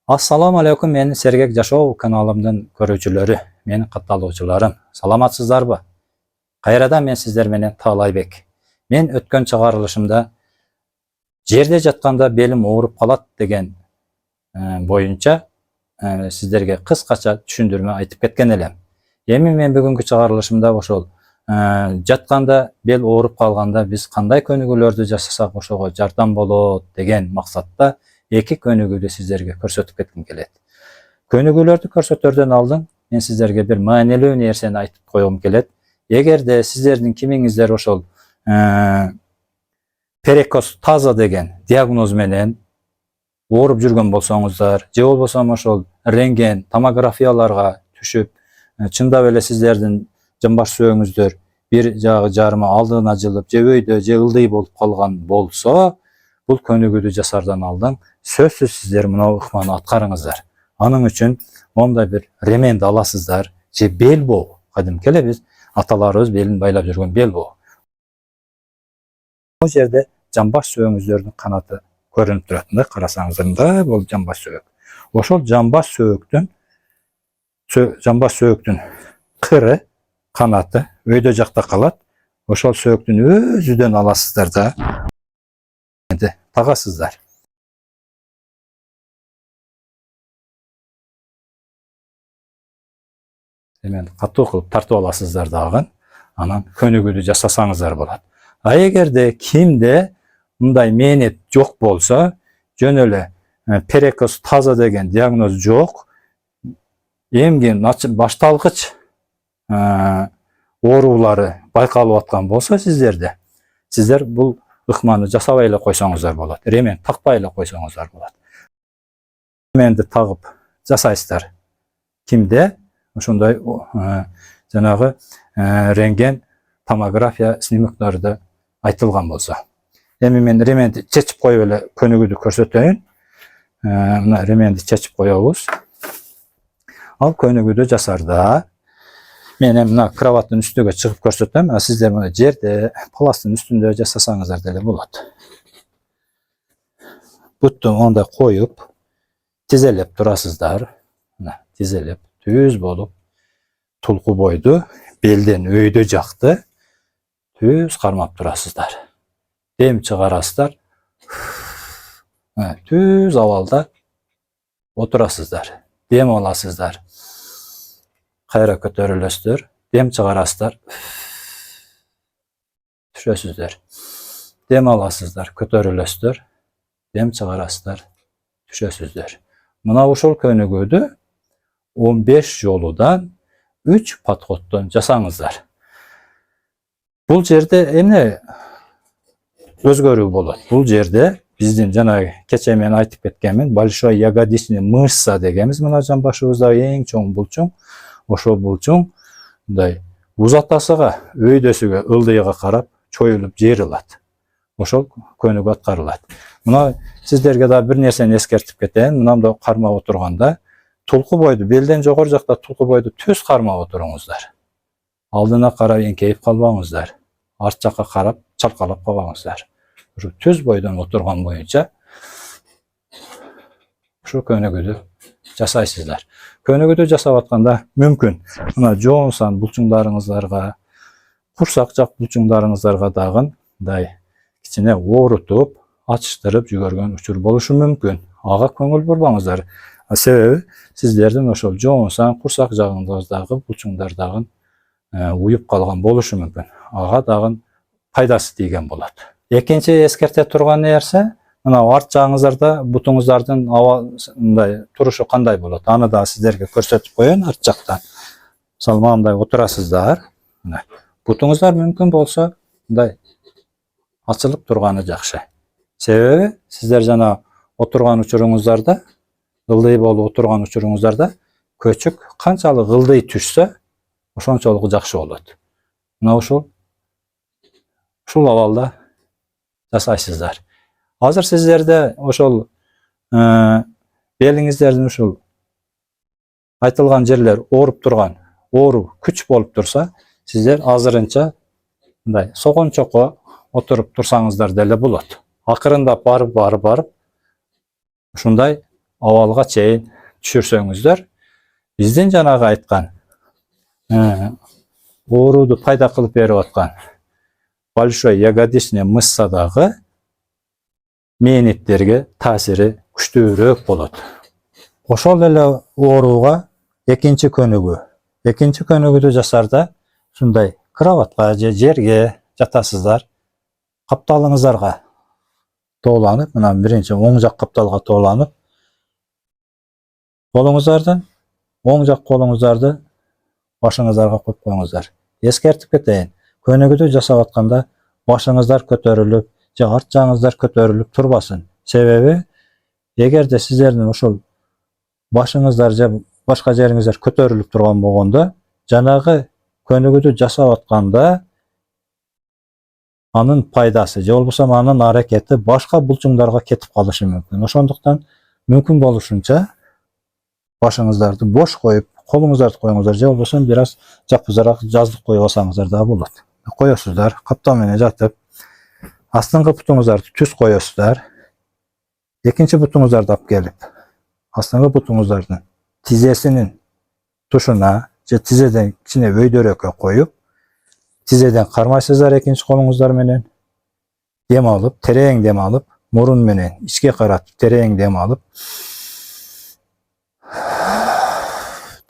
Assalamu alaikum, meni Sergek Жашоо kanalımdan көрүүчүлөрү, meni катталуучуларым. Саламатсыздарбы? Кайрадан мен сиздер менен Таалайбек. Мен өткөн чыгарылышымда жерде жатканда белим ооруп калат деген боюнча сиздерге кыскача түшүндүрмө айтып кеткен элем. Эми мен бүгүнкү чыгарылышымда ошол жатканда бел ооруп калганда биз кандай көнүгүүлөрдү жасасак ошого жардам болот деген максатта эки көнүгүүдү сиздерге көрсөтүп кетким келет. Көнүгүүлөрдү көрсөтөрдөн алдын мен сиздерге бир маанилүү нерсени айтып койгум келет. Эгерде сиздердин кимиңиздер ошол перекос таза деген диагноз менен ооруп жүргөн болсоңуздар, же болбосо ошол рентген, томографияларга түшүп, чындап эле сиздердин жамбаш сөөңүздөр бир жагы жарымы алдына жылып, же өйдө, же ылдый болуп калган болсо, бул көнүгүүдү жасардан алдын сөзсүз сиздер мына ыкманы аткарыңыздар. Анын үчүн мондай бир ременди аласыздар, же бел боо. Кадимки эле биз аталарыбыз белин байлап жүргөн бел боо. Бул жерде жамбаш сөөңүздөрдүн канаты көрүнүп турат. Мындай карасаңыздар, мындай бул жамбаш сөөк. Ошол жамбаш сөөктүн кыры, канаты өйдө жакта калат. Ошол сөөктүн өзүдөн аласыздар да тагасыздар. Hemen катуу кылып тартып аласыздар дагы, анан көнүгүүдү жасасаңыздар болот. А эгерде кимде мындай мээнет жок болсо, жөн эле перекос таза деген диагноз жок, эмгин башталгыч оорулары байкалып аткан болсо сиздерде, сиздер бул ыкманы жасабай эле койсоңуздар болот. Ремен такпай эле койсоңуздар болот. Ременди тагып жасайсыздар. Кимде ошондой жанагы рентген, томография снимокторду айтылган болсо. Эми мен ременди чечип коюп эле көнүгүүдү көрсөтөйүн. Мына ременди чечип коебуз. Ал көнүгүүдү жасарда мен мына кроваттын үстүгө чыгып көрсөтөм. Сиздер мына жерде паластын үстүндө жасасаңыздар деле болот. Бутту онда коюп, тизелеп турасыздар. Мына тизелеп, түз болуп, тулку бойду, белден өйдө жакты түз кармап турасыздар. Дем чыгарасыздар. Түз абалда отурасыздар. Дем аласыздар. Кайра көтөрүлөсүздөр. Дем чыгарасыздар. Түшөсүздөр. Дем аласыздар, көтөрүлөсүздөр. Дем чыгарасыздар. Түшөсүздөр. Мына ушул көнүгүүдү 15 жолудан 3 подходтон жасаңыздар. Бул жерде эмне өзгөрүү болот? Бул жерде биздин жанагы кече мен айтып кеткенмин, большой ягодичный мышца дегенбиз, мына жамбашыбыздагы эң чоң булчуң. Ошол булчуң мындай узатасыга, өйдөсүгө, ылдыйга карап чоюлуп жыйрылат. Ошол көнүгүү аткарылат. Мына сиздерге да бир нерсени эскертип кетейин. Мындай кармап отурганда тулку бойду, белден жогору жакта тулку бойду түз кармап отуруңуздар. Алдына карап эңкейип калбаңыздар. Арт жакка карап чалкалап калбаңыздар. Ушу түз бойдон отурган боюнча ушу көнүгүүдү жасайсыздар. Көнүгүүдү жасап атканда мүмкүн мына жоонсан булчуңдарыңыздарга, курсак жак булчуңдарыңыздарга дагы мындай кичине оорутуп, ачыштырып жүгөргөн учур болушу мүмкүн. Ага көңүл бурбаңыздар. Себеби сиздердин ошол жоонсан курсак жагыңыздагы булчуңдар дагы уюп калган болушу мүмкүн. Ага дагы пайдасы тийген болот. Экинчи эскерте турган нерсе, мына арт жагыңыздарда бутуңуздардын мындай турушу кандай болот? Аны да сиздерге көрсөтүп коеюн арт жактан. Мисалы мындай отурасыздар. Бутуңуздар мүмкүн болсо мындай ачылып турганы жакшы. Себеби сиздер жана отурган учуруңуздарда, ылдый болуп отурган учуруңуздарда көчүк канчалык ылдый түшсө, ошончолук жакшы болот. Мына ушул абалда жасайсыздар. Азыр сиздерде ошол белиңиздердин ушул айтылган жерлер ооруп турган, оору күч болуп турса, сиздер азырынча мындай согончокко отуруп турсаңыздар деле болот. Акырындап барып ушундай абалга чейин түшүрсөңүздөр, биздин жанагы айткан ооруду пайда кылып берип аткан большой ягодичный мышцадагы мээнеттерге таасири күчтүүрөөк болот. Ошол эле ооруга экинчи көнүгүүдө жасарда ушундай кроватка же жерге жатасыздар. Капталыңыздарга тооланып, мына биринчи оң жак капталга тооланып, оң жак колуңуздарды башыңыздарга коюп коюңуздар. Эскертип кетейин, көнүгүүдө жасап атканда башыңыздар көтөрүлүп, же арт жагыңыздар көтөрүлүп турбасын. Себеби эгерде сиздердин ошол башыңыздар же башка жериңиздер көтөрүлүп турган болгондо, жанагы көнүгүүдө жасап атканда анын пайдасы же болбосо анын аракети башка булчуңдарга кетип калышы мүмкүн. Ошондуктан мүмкүн болушунча башыңыздарды бош коюп, колуңуздарды коюңуздар, же болбосо бир аз жапызараак жаздык коюп алсаңыздар да болот. Коесуздар, каптал менен жатып, астыңкы бутуңуздарды түз коесуздар. Экинчи бутуңуздарды алып келип, астыңкы бутуңуздардын тизесинин тушуна же тизеден кичине өйдөрөккө коюп, тизеден кармайсыздар экинчи колуңуздар менен. Дем алып, терең дем алып, мурун менен ичке каратып терең дем алып,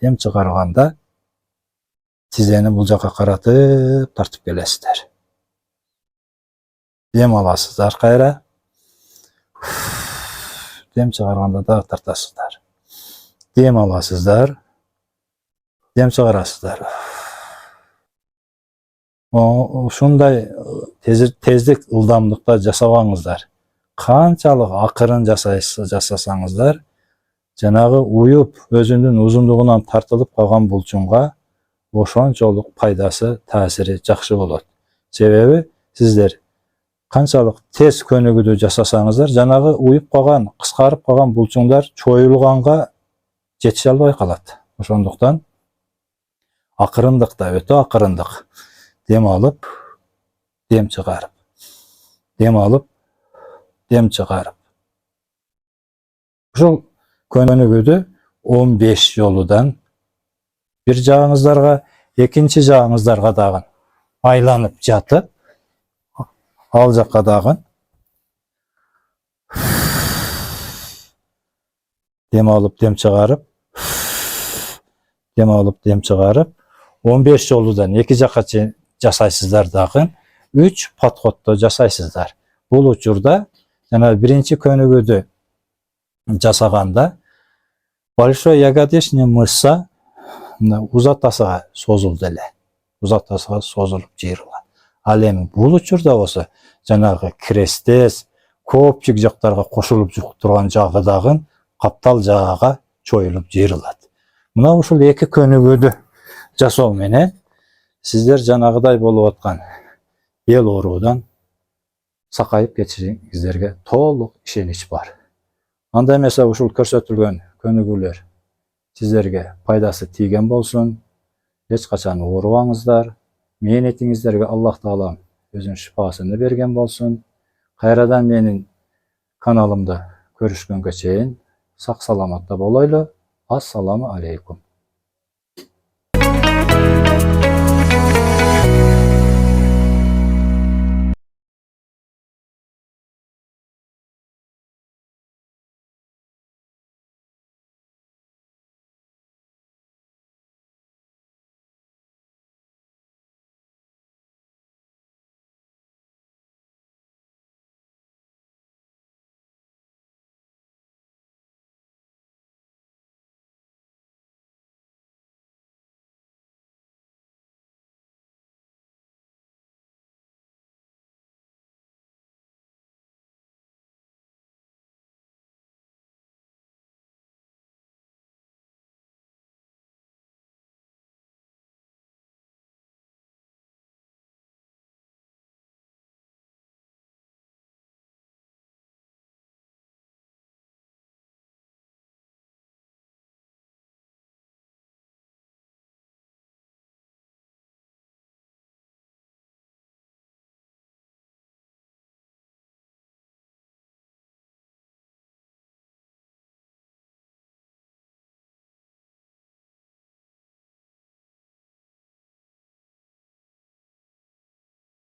дем чыгарганда тизени бул жака каратып тартып келесиздер. Дем аласыздар кайра. Дем чыгарганда дагы тартасыздар. Дем аласыздар. Дем чыгарасыздар. Ушундай тездик, ылдамдыкта жасабаңыздар. Канчалык акырын жасасаңыздар, жанагы уюп өзүнүн узундугунан тартылып калган булчуңга ошончолук пайдасы, таасири жакшы болот. Себеби сиздер канчалык тез көнүгүүдө жасасаңыздар, жанагы уюп калган, кыскарып калган булчуңдар чоюлганга жетише албай калат. Ошондуктан акырындыкта, өтө акырындык дем алып, дем чыгарып, дем алып, дем чыгарып. Ушул көнүгүүдү 15 жолудан бир жагыңыздарга, экинчи жагыңыздарга дагы айланып жатып, ал жакка дагы дем алып, дем чыгарып, дем алып, дем чыгарып, 15 жолудан эки жакка чейин жасайсыздар дагы, 3 подходто жасайсыздар. Бул учурда жана биринчи көнүгүүдө жасаганда большой ягодичный мышца узатасыга созулду эле. Узатасыга созулуп жыйрылган. Ал эми бул учурда болсо жанагы крестес, көпчүк жактарга кошулуп турган жагы дагы каптал жагага чоюлуп жыйрылат. Мына ушул эки көнүгүүдү жасоо менен сиздер жанагыдай болуп аткан бел оорудан сакайып кетишиңиздерге толук ишенич бар. Анда эмесе ушул көрсөтүлгөн көнүгүүлөр сиздерге пайдасы тийген болсун. Эч качан оорубаңыздар. Мээнетиңиздерге Аллах Таалам өзүнүн шифасын берген болсун. Кайрадан менин каналымда көрүшкөнгө чейин сак саламатта болойлу. Ассаламу алейкум.